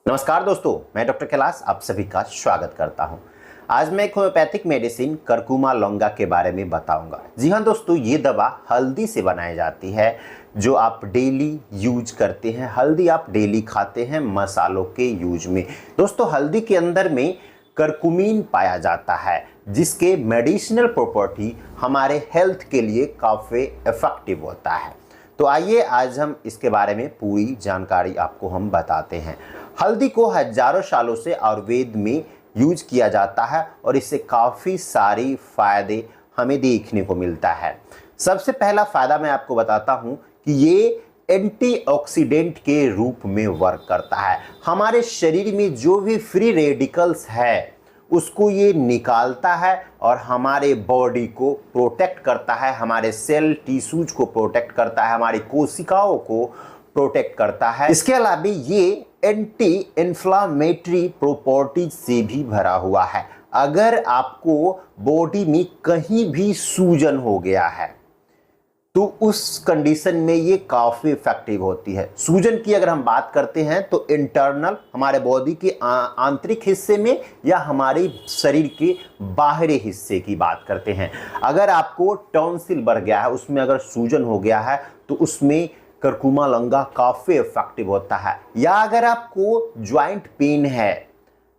नमस्कार दोस्तों, मैं डॉक्टर कैलाश आप सभी का स्वागत करता हूं। आज मैं एक होम्योपैथिक मेडिसिन करकुमा लौंगा के बारे में बताऊंगा। जी हाँ दोस्तों, ये दवा हल्दी से बनाई जाती है जो आप डेली यूज करते हैं। हल्दी आप डेली खाते हैं मसालों के यूज में। दोस्तों, हल्दी के अंदर में करकुमिन पाया जाता है जिसके मेडिसिनल प्रॉपर्टी हमारे हेल्थ के लिए काफ़ी इफेक्टिव होता है। तो आइए आज हम इसके बारे में पूरी जानकारी आपको हम बताते हैं। हल्दी को हजारों सालों से आयुर्वेद में यूज किया जाता है और इससे काफ़ी सारी फायदे हमें देखने को मिलता है। सबसे पहला फायदा मैं आपको बताता हूं कि ये एंटीऑक्सीडेंट के रूप में वर्क करता है। हमारे शरीर में जो भी फ्री रेडिकल्स है उसको ये निकालता है और हमारे बॉडी को प्रोटेक्ट करता है, हमारे सेल टिश्यूज को प्रोटेक्ट करता है, हमारी कोशिकाओं को प्रोटेक्ट करता है। इसके अलावा ये एंटी इन्फ्लामेटरी प्रॉपर्टीज से भी भरा हुआ है। अगर आपको बॉडी में कहीं भी सूजन हो गया है तो उस कंडीशन में ये काफ़ी इफेक्टिव होती है। सूजन की अगर हम बात करते हैं तो इंटरनल हमारे बॉडी के आंतरिक हिस्से में या हमारे शरीर के बाहरी हिस्से की बात करते हैं। अगर आपको टॉन्सिल बढ़ गया है, उसमें अगर सूजन हो गया है तो उसमें करकुमा लौंगा काफ़ी इफेक्टिव होता है। या अगर आपको ज्वाइंट पेन है,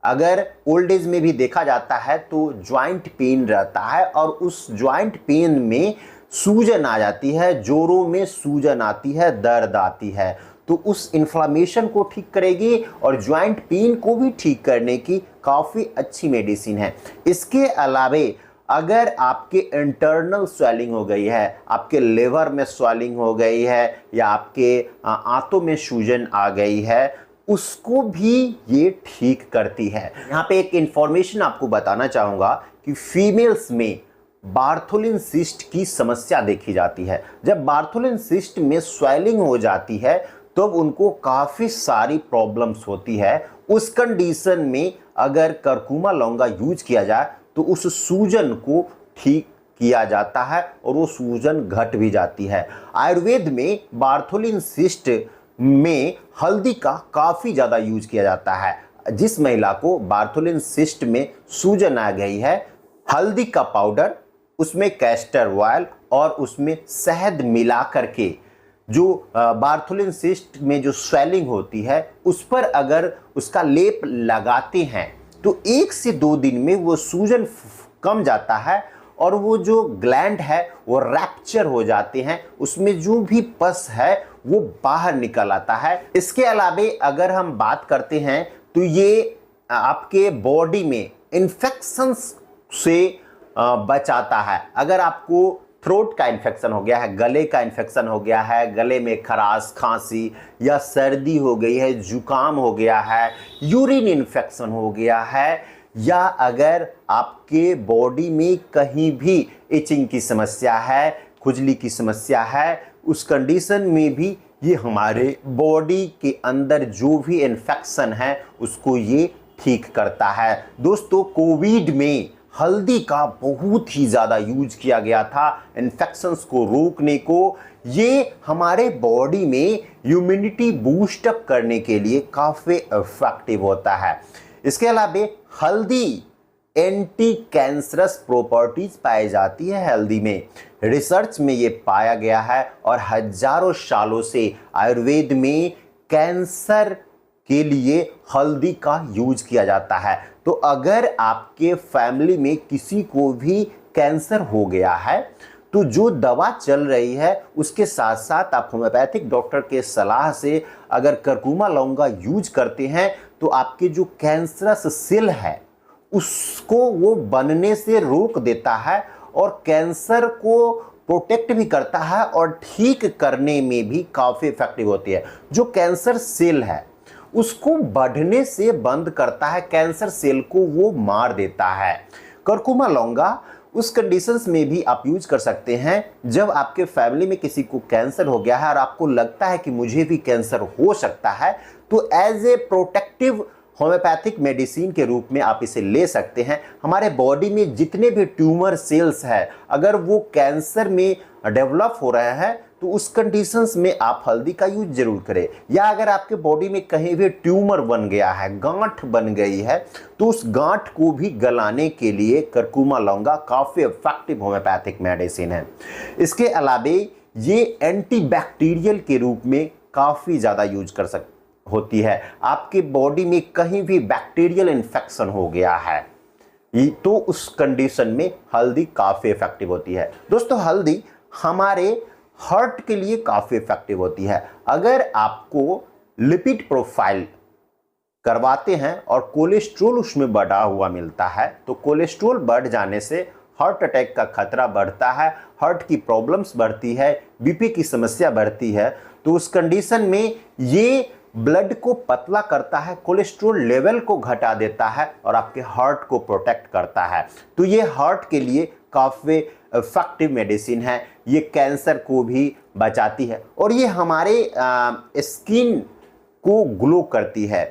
अगर ओल्ड एज में भी देखा जाता है तो ज्वाइंट पेन रहता है और उस ज्वाइंट पेन में सूजन आ जाती है, जोड़ों में सूजन आती है, दर्द आती है, तो उस इन्फ्लामेशन को ठीक करेगी और ज्वाइंट पेन को भी ठीक करने की काफ़ी अच्छी मेडिसिन है। इसके अलावे अगर आपके इंटरनल स्वेलिंग हो गई है, आपके लिवर में स्वेलिंग हो गई है या आपके आंतों में सूजन आ गई है, उसको भी ये ठीक करती है। यहाँ पे एक इंफॉर्मेशन आपको बताना चाहूँगा कि फीमेल्स में बार्थोलिन सिस्ट की समस्या देखी जाती है। जब बार्थोलिन सिस्ट में स्वेलिंग हो जाती है तो उनको काफ़ी सारी प्रॉब्लम्स होती है। उस कंडीशन में अगर करकुमा लौंगा यूज किया जाए तो उस सूजन को ठीक किया जाता है और वो सूजन घट भी जाती है। आयुर्वेद में बार्थोलिन सिस्ट में हल्दी का काफ़ी ज़्यादा यूज किया जाता है। जिस महिला को बार्थोलिन सिस्ट में सूजन आ गई है, हल्दी का पाउडर, उसमें कैस्टर ऑयल और उसमें शहद मिला करके जो बार्थोलिन सिस्ट में जो स्वेलिंग होती है उस पर अगर उसका लेप लगाते हैं तो 1 से 2 दिन में वो सूजन कम जाता है और वो जो ग्लैंड है वो रैप्चर हो जाते हैं, उसमें जो भी पस है वो बाहर निकल आता है। इसके अलावा अगर हम बात करते हैं तो ये आपके बॉडी में इन्फेक्शंस से बचाता है। अगर आपको थ्रोट का इन्फेक्शन हो गया है, गले का इन्फेक्शन हो गया है, गले में खराश, खांसी या सर्दी हो गई है, जुकाम हो गया है, यूरिन इन्फेक्शन हो गया है, या अगर आपके बॉडी में कहीं भी इचिंग की समस्या है, खुजली की समस्या है, उस कंडीशन में भी ये हमारे बॉडी के अंदर जो भी इन्फेक्शन है उसको ये ठीक करता है। दोस्तों, कोविड में हल्दी का बहुत ही ज़्यादा यूज किया गया था इन्फेक्शंस को रोकने को। ये हमारे बॉडी में इम्यूनिटी बूस्ट अप करने के लिए काफ़ी इफेक्टिव होता है। इसके अलावा हल्दी एंटी कैंसरस प्रॉपर्टीज पाई जाती है हल्दी में। रिसर्च में ये पाया गया है और हजारों सालों से आयुर्वेद में कैंसर के लिए हल्दी का यूज किया जाता है। तो अगर आपके फैमिली में किसी को भी कैंसर हो गया है तो जो दवा चल रही है उसके साथ साथ आप होम्योपैथिक डॉक्टर के सलाह से अगर करकुमा लौंगा यूज करते हैं तो आपके जो कैंसरस सेल है उसको वो बनने से रोक देता है और कैंसर को प्रोटेक्ट भी करता है और ठीक करने में भी काफ़ी इफेक्टिव होती है। जो कैंसर सेल है उसको बढ़ने से बंद करता है, कैंसर सेल को वो मार देता है। करकुमा लौंगा उस कंडीशंस में भी आप यूज कर सकते हैं जब आपके फैमिली में किसी को कैंसर हो गया है और आपको लगता है कि मुझे भी कैंसर हो सकता है, तो as a protective homeopathic medicine के रूप में आप इसे ले सकते हैं। हमारे बॉडी में जितने भी ट्यूमर सेल्स है अगर वो कैंसर में डेवलप हो रहे हैं तो उस कंडीशंस में आप हल्दी का यूज जरूर करें। या अगर आपके बॉडी में कहीं भी ट्यूमर बन गया है, गांठ बन गई है, तो उस गांठ को भी गलाने के लिए करकुमा लौंगा काफ़ी इफेक्टिव होम्योपैथिक मेडिसिन है। इसके अलावे ये एंटीबैक्टीरियल के रूप में काफ़ी ज़्यादा यूज होती है। आपके बॉडी में कहीं भी बैक्टीरियल इन्फेक्शन हो गया है तो उस कंडीशन में हल्दी काफ़ी इफेक्टिव होती है। दोस्तों, हल्दी हमारे हार्ट के लिए काफ़ी इफेक्टिव होती है। अगर आपको लिपिड प्रोफाइल करवाते हैं और कोलेस्ट्रॉल उसमें बढ़ा हुआ मिलता है, तो कोलेस्ट्रॉल बढ़ जाने से हार्ट अटैक का खतरा बढ़ता है, हार्ट की प्रॉब्लम्स बढ़ती है, बीपी की समस्या बढ़ती है। तो उस कंडीशन में ये ब्लड को पतला करता है, कोलेस्ट्रॉल लेवल को घटा देता है और आपके हार्ट को प्रोटेक्ट करता है। तो ये हार्ट के लिए काफ़ी इफेक्टिव मेडिसिन है। ये कैंसर को भी बचाती है और ये हमारे स्किन को ग्लो करती है।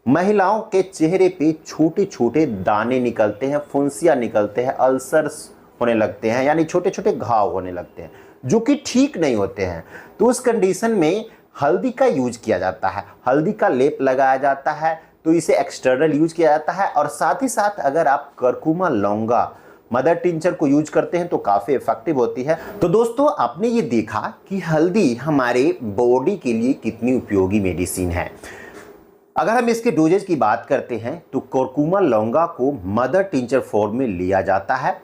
महिलाओं के चेहरे पे छोटे छोटे दाने निकलते हैं, फुंसियाँ निकलते हैं, अल्सर्स होने लगते हैं, यानी छोटे छोटे घाव होने लगते हैं जो कि ठीक नहीं होते हैं। तो उस कंडीशन में हल्दी का यूज किया जाता है, हल्दी का लेप लगाया जाता है, तो इसे एक्सटर्नल यूज किया जाता है। और साथ ही साथ अगर आप करकुमा लौंगा मदर टिंचर को यूज करते हैं तो काफ़ी इफेक्टिव होती है। तो दोस्तों, आपने ये देखा कि हल्दी हमारे बॉडी के लिए कितनी उपयोगी मेडिसिन है। अगर हम इसके डोजेज की बात करते हैं तो करकुमा लौंगा को मदर टिंचर फॉर्म में लिया जाता है।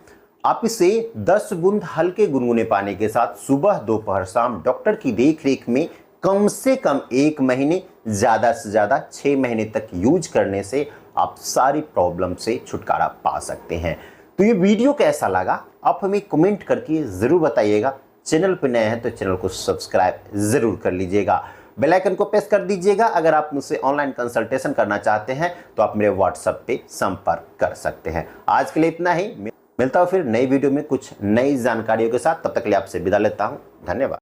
आप इसे 10 बूंद हल्के गुनगुने पानी के साथ सुबह, दोपहर, शाम डॉक्टर की देखरेख में कम से कम 1 महीने, ज़्यादा से ज़्यादा 6 महीने तक यूज करने से आप सारी प्रॉब्लम से छुटकारा पा सकते हैं। तो ये वीडियो कैसा लगा आप हमें कमेंट करके ज़रूर बताइएगा। चैनल पर नए हैं तो चैनल को सब्सक्राइब ज़रूर कर लीजिएगा, बेल आइकन को प्रेस कर दीजिएगा। अगर आप मुझसे ऑनलाइन कंसल्टेशन करना चाहते हैं तो आप मेरे व्हाट्सएप पे संपर्क कर सकते हैं। आज के लिए इतना ही, मिलता हूँ फिर नई वीडियो में कुछ नई जानकारियों के साथ। तब तक के लिए आपसे विदा लेता हूँ। धन्यवाद।